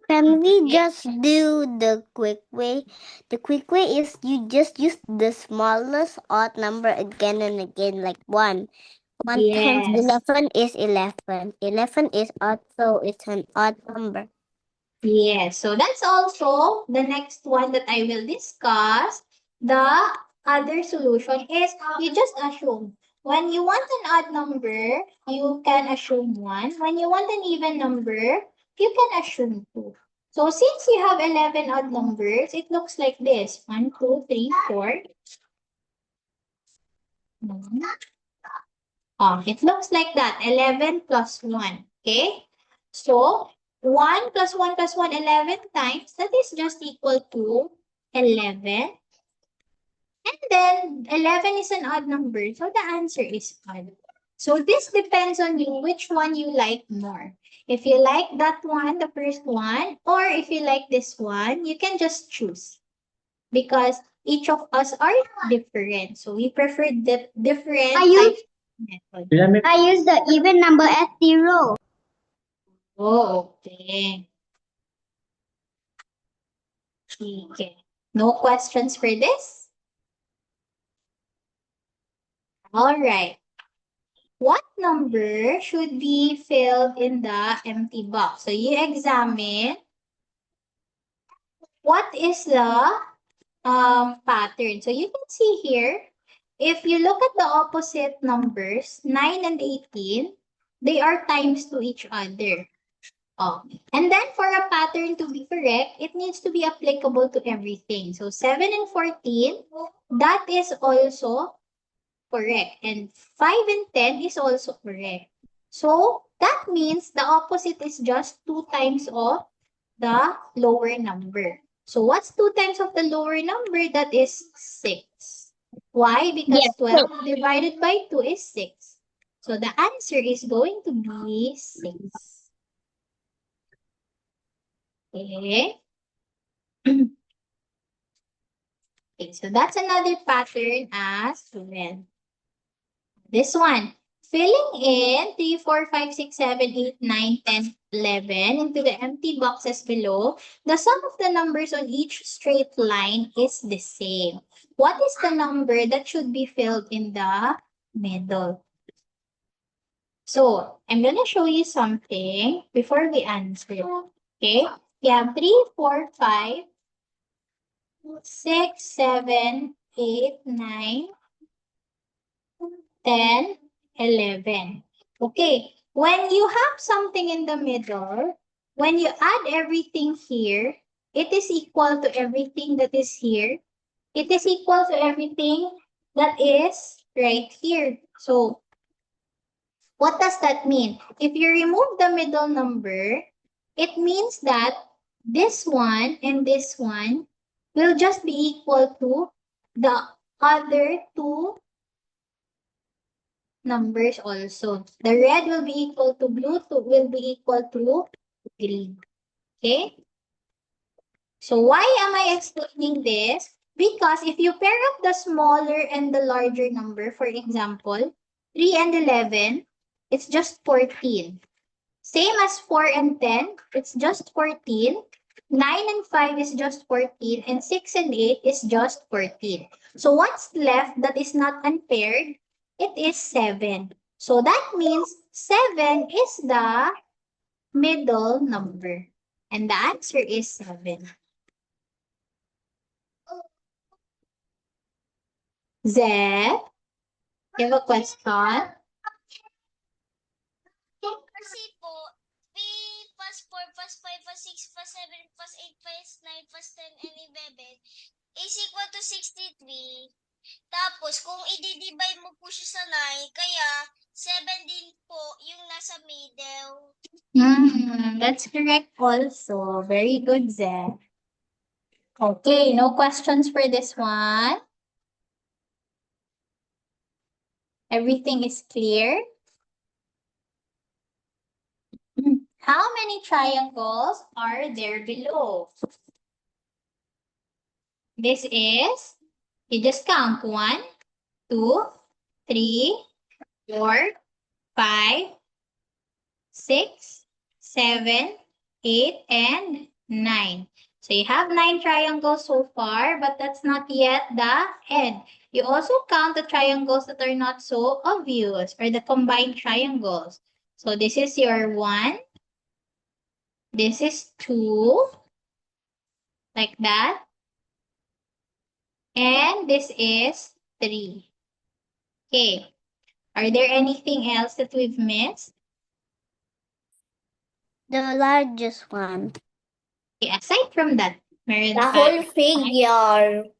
Speaker 2: Can we
Speaker 1: Okay.
Speaker 2: just do the quick way? The quick way is you just use the smallest odd number again and again, like 1. 1 times
Speaker 1: Yes.
Speaker 2: 11 is 11. 11 is odd, so it's an odd number.
Speaker 1: Yes. So that's also the next one that I will discuss. The other solution is you just assume. When you want an odd number, you can assume 1. When you want an even number, you can assume 2. So since you have 11 odd numbers, it looks like this. 1, 2, 3, 4. It looks like that. 11 plus 1. Okay? So 1 plus 1 plus 1, 11 times. That is just equal to 11. And then 11 is an odd number. So the answer is odd. So this depends on you which one you like more. If you like that one, the first one, or if you like this one, you can just choose. Because each of us are different. So we prefer different types of method.
Speaker 4: I use the even number as 0.
Speaker 1: Oh, okay. Okay. No questions for this? All right. What number should be filled in the empty box? So you examine what is the pattern. So you can see here, if you look at the opposite numbers, 9 and 18, they are times to each other. Oh. And then for a pattern to be correct, it needs to be applicable to everything. So 7 and 14, that is also correct. And 5 and 10 is also correct. So that means the opposite is just 2 times of the lower number. So what's 2 times of the lower number? That is 6. Why? Because
Speaker 4: Yes,
Speaker 1: 12 divided by 2 is 6. So the answer is going to be 6. Okay. Okay, so that's another pattern as well. This one, filling in 3, 4, 5, 6, 7, 8, 9, 10, 11 into the empty boxes below, the sum of the numbers on each straight line is the same. What is the number that should be filled in the middle? So, I'm going to show you something before we answer. Okay? We have 3, 4, 5, 6, 7, 8, 9, 10, 11. Okay, when you have something in the middle, when you add everything here, it is equal to everything that is here. It is equal to everything that is right here. So, what does that mean? If you remove the middle number, it means that this one and this one will just be equal to the other two numbers also. The red will be equal to blue, will be equal to green. Okay? So why am I explaining this? Because if you pair up the smaller and the larger number, for example, 3 and 11, it's just 14. Same as 4 and 10, it's just 14. 9 and 5 is just 14, and 6 and 8 is just 14. So what's left that is not unpaired? It is 7. So that means 7 is the middle number. And the answer is 7. Zeb, you have a question?
Speaker 2: Kasi po, 3 plus 4 plus 5 plus 6 plus 7 plus 8 plus 9 plus 10 and 11 is equal to 63. Tapos, kung i-divide mo po siya sa 9, kaya 7 din po yung nasa middle.
Speaker 1: That's correct also. Very good, Zeb. Okay, no questions for this one? Everything is clear? How many triangles are there below? This is, you just count 1, 2, 3, 4, 5, 6, 7, 8, and 9. So you have 9 triangles so far, but that's not yet the end. You also count the triangles that are not so obvious, or the combined triangles. So this is your 1. This is 2. Like that. And this is 3. Okay. Are there anything else that we've missed?
Speaker 2: The largest one.
Speaker 1: Okay, aside from that, meron
Speaker 2: The
Speaker 1: pa
Speaker 2: whole
Speaker 1: inside?
Speaker 2: figure.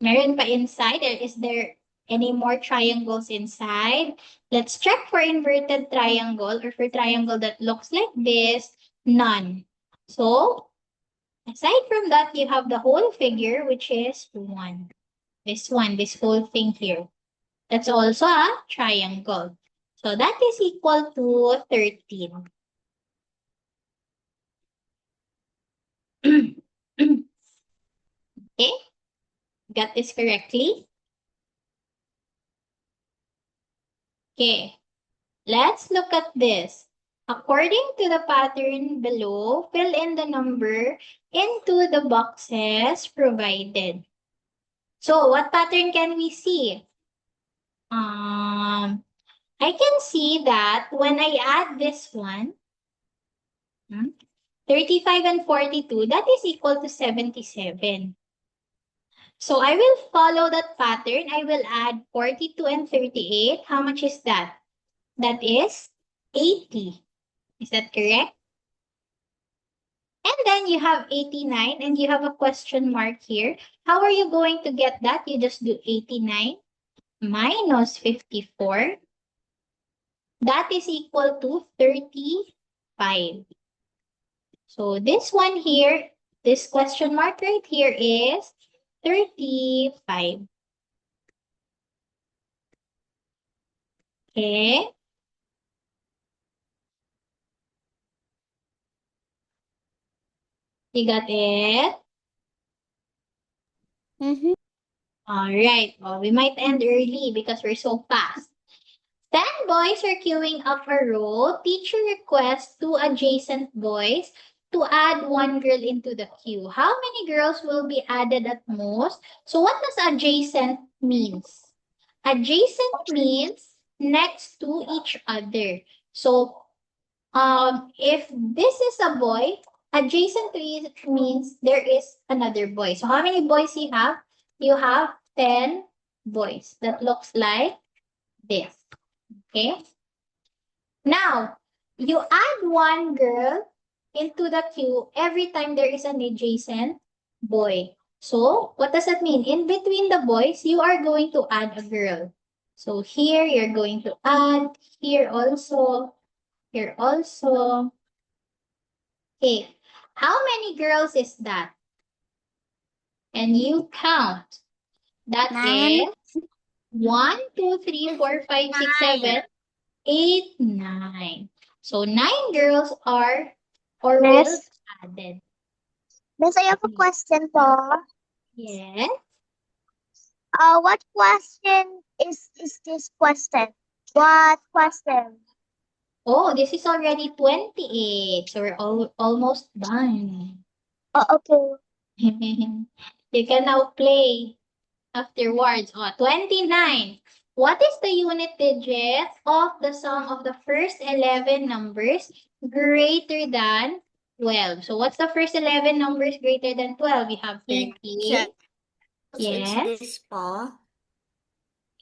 Speaker 1: Meron pa inside? Is there any more triangles inside? Let's check for inverted triangle or for triangle that looks like this. None. So, aside from that, you have the whole figure, which is 1. This one, this whole thing here. That's also a triangle. So that is equal to 13. Okay? Got this correctly? Okay. Let's look at this. According to the pattern below, fill in the number into the boxes provided. So, what pattern can we see? I can see that when I add this one, 35 and 42, that is equal to 77. So I will follow that pattern. I will add 42 and 38. How much is that? That is 80. Is that correct? And then you have 89 and you have a question mark here. How are you going to get that? You just do 89 minus 54. That is equal to 35. So this one here This question mark right here is 35. Okay. You got it? All right. Well, we might end early because we're so fast. 10 boys are queuing up a row. Teacher requests 2 adjacent boys to add 1 girl into the queue. How many girls will be added at most? So what does adjacent means? Adjacent means next to each other. So if this is a boy, adjacent to it means there is another boy. So how many boys you have? You have 10 boys. That looks like this. Okay? Now, you add 1 girl into the queue every time there is an adjacent boy. So, what does that mean? In between the boys, you are going to add a girl. So, here you're going to add, here also, here also. Okay, how many girls is that? And you count. That
Speaker 4: 9.
Speaker 1: is 1, 2, 3, 4, 5, 6, 7, 8, 9. So 9 girls are or will
Speaker 4: Miss,
Speaker 1: be added.
Speaker 4: Miss, I have a question po.
Speaker 1: Yes.
Speaker 4: What question is this question? What question?
Speaker 1: Oh, this is already 28. So we're almost done.
Speaker 4: Oh, okay.
Speaker 1: You can now play afterwards. Oh, 29. What is the unit digit of the sum of the first 11 numbers greater than 12? So what's the first 11 numbers greater than 12? We have 30. Yes.
Speaker 5: It's this po.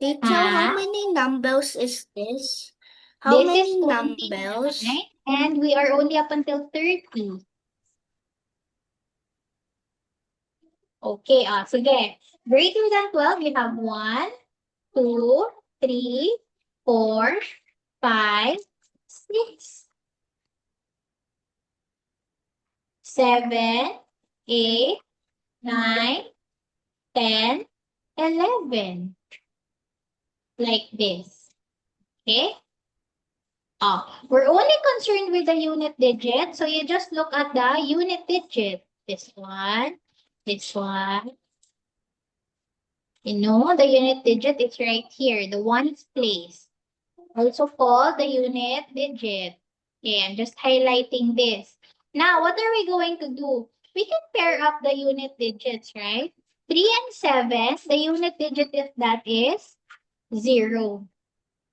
Speaker 5: Teacher, how many numbers is this? How
Speaker 1: This
Speaker 5: many
Speaker 1: is
Speaker 5: numbers?
Speaker 1: 29, and we are only up until 30. Okay, sige. Greater than 12, we have 1, 2, 3, 4, 5, 6, 7, 8, 9, 10, 11. Like this. Okay? We're only concerned with the unit digit. So you just look at the unit digit. This one, this one. You know, the unit digit is right here. The ones place. Also called the unit digit. Okay, I'm just highlighting this. Now, what are we going to do? We can pair up the unit digits, right? 3 and 7, the unit digit of that is 0.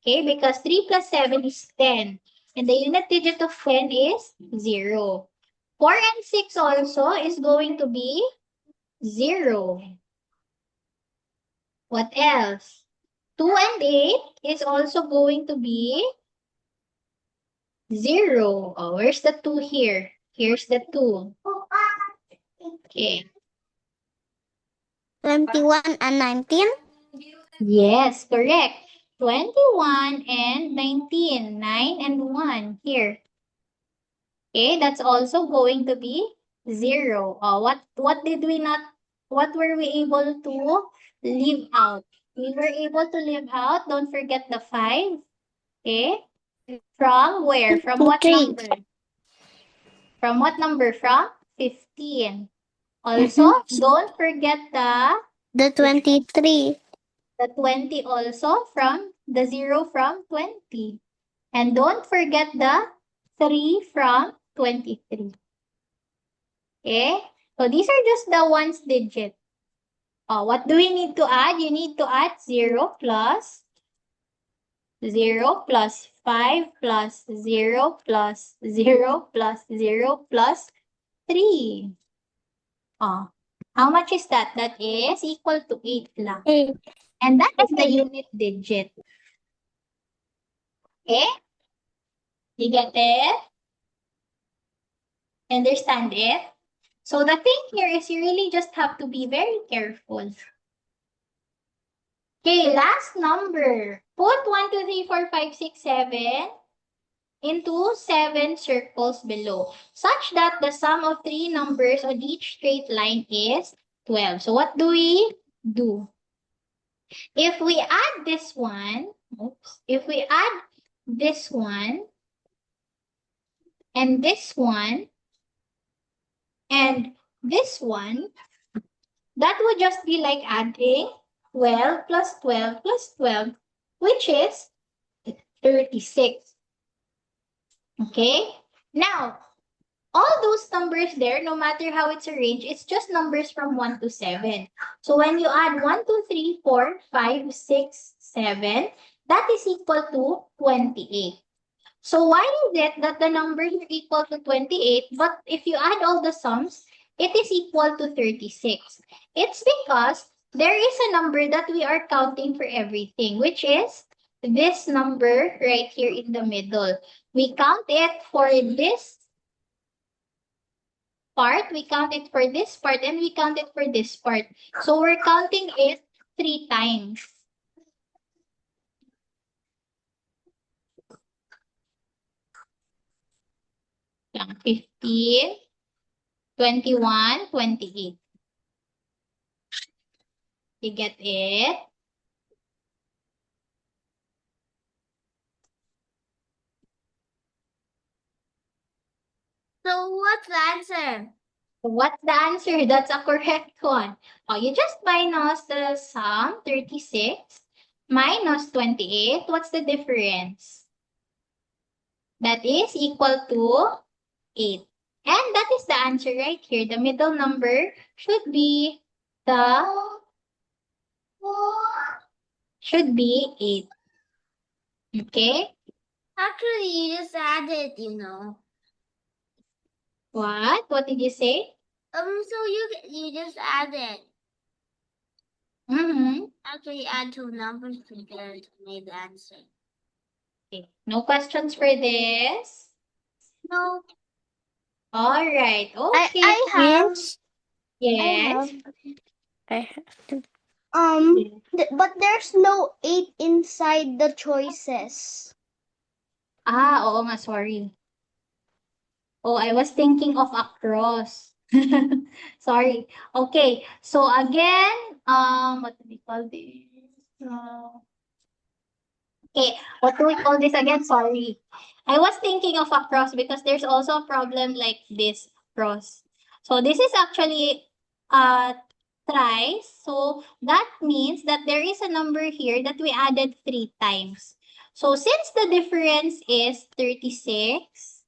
Speaker 1: Okay, because 3 plus 7 is 10. And the unit digit of 10 is 0. 4 and 6 also is going to be 0. What else? 2 and 8 is also going to be 0. Oh, where's the 2 here? Here's the 2. Okay.
Speaker 4: 21 and 19?
Speaker 1: Yes, correct. 21 and 19. 9 and 1 here. Okay, that's also going to be 0. What were we able to leave out? We were able to leave out, don't forget the 5. Okay? From where? From what
Speaker 4: 3.
Speaker 1: number? From what number? From 15. Also, don't forget
Speaker 4: The 23.
Speaker 1: the 20 also from the 0 from 20. And don't forget the 3 from 23. Okay? So these are just the ones digit. What do we need to add? You need to add 0 plus 0 plus 5 plus 0 plus 0 plus 0 plus 3. How much is that? That is equal to 8 lang.
Speaker 4: 8.
Speaker 1: And that is the unit digit. Okay? You get it? Understand it? So the thing here is you really just have to be very careful. Okay, last number. Put 1, 2, 3, 4, 5, 6, 7 into 7 circles below, such that the sum of 3 numbers on each straight line is 12. So what do we do? If we add this one, if we add this one, and this one, and this one, that would just be like adding 12 plus 12 plus 12, which is 36. Okay? Now, all those numbers there, no matter how it's arranged, it's just numbers from 1 to 7. So when you add 1, 2, 3, 4, 5, 6, 7, that is equal to 28. So why is it that the numbers are equal to 28, but if you add all the sums, it is equal to 36? It's because there is a number that we are counting for everything, which is this number right here in the middle. We count it for this part, we count it for this part, and we count it for this part. So we're counting it 3 times. Lang 15, 21, 28. You get it?
Speaker 5: So what's the answer?
Speaker 1: What's the answer? That's a correct one. Oh, you just minus the sum, 36, minus 28. What's the difference? That is equal to 8. And that is the answer right here. The middle number should be 8. Okay?
Speaker 5: Actually, you just added, you know.
Speaker 1: What? What did you say?
Speaker 5: So you just added.
Speaker 1: Mm-hmm.
Speaker 5: Actually, add 2 numbers together to make the answer.
Speaker 1: Okay. No questions for this?
Speaker 5: No.
Speaker 1: All right. Okay.
Speaker 4: I have.
Speaker 1: Yes.
Speaker 4: I have. But there's no 8 inside the choices.
Speaker 1: Oo nga, sorry. Oh, I was thinking of across. Sorry. Okay. So again, what do we call this? Okay, what do we call this again? Sorry. I was thinking of across because there's also a problem like this, cross. So this is actually thrice. So that means that there is a number here that we added 3 times. So since the difference is 36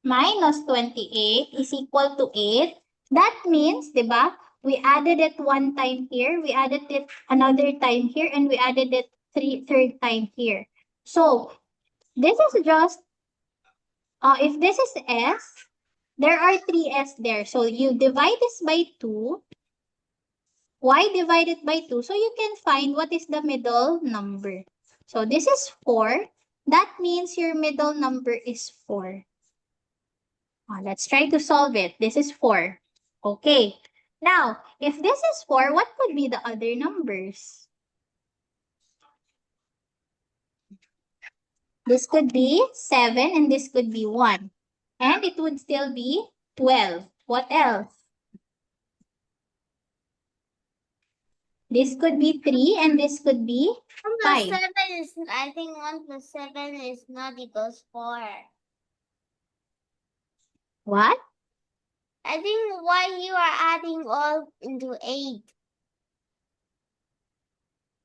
Speaker 1: minus 28 is equal to 8, that means, di ba, we added it 1 time here, we added it another time here, and we added it third time here. So this is just, if this is S, there are 3 S there. So you divide this by 2, y divided by 2, so you can find what is the middle number. So this is 4. That means your middle number is 4. Let's try to solve it. This is 4. Okay. Now, if this is 4, what could be the other numbers? This could be 7 and this could be 1. And it would still be 12. What else? This could be 3 and this could be
Speaker 5: 1 plus
Speaker 1: 5.
Speaker 5: 7 is, I think 1 plus 7 is not equals 4.
Speaker 1: What?
Speaker 5: I think why you are adding all into 8.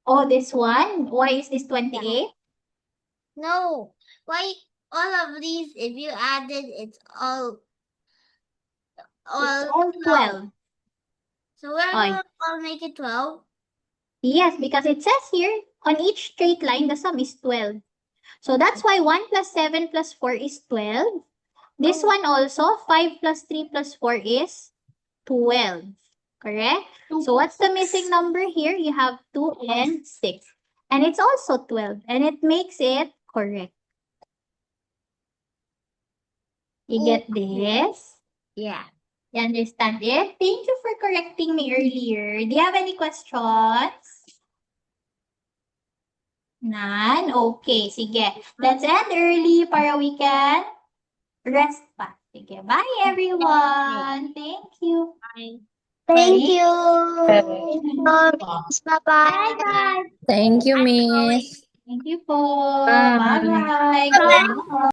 Speaker 1: Oh, this one? Why is this 28?
Speaker 5: No. Why all of these, if you added, it's all
Speaker 1: It's all 12.
Speaker 5: So we're
Speaker 1: Oy.
Speaker 5: going to make it 12.
Speaker 1: Yes, because it says here, on each straight line, the sum is 12. So that's why 1 plus 7 plus 4 is 12. This
Speaker 5: Oh.
Speaker 1: one also, 5 plus 3 plus 4 is 12. Correct? So what's the missing number here? You have 2 and 6. And it's also 12. And it makes it correct. You get this?
Speaker 5: Yeah.
Speaker 1: You understand it? Thank you for correcting me earlier. Do you have any questions? None? Okay, sige. Let's end early para we can rest pa. Sige, bye everyone. Thank you.
Speaker 4: Thank
Speaker 1: Bye.
Speaker 4: you. Miss. Bye-bye.
Speaker 1: Bye-bye.
Speaker 6: Thank you, Miss.
Speaker 1: Thank you po.
Speaker 6: Bye.
Speaker 1: Bye-bye.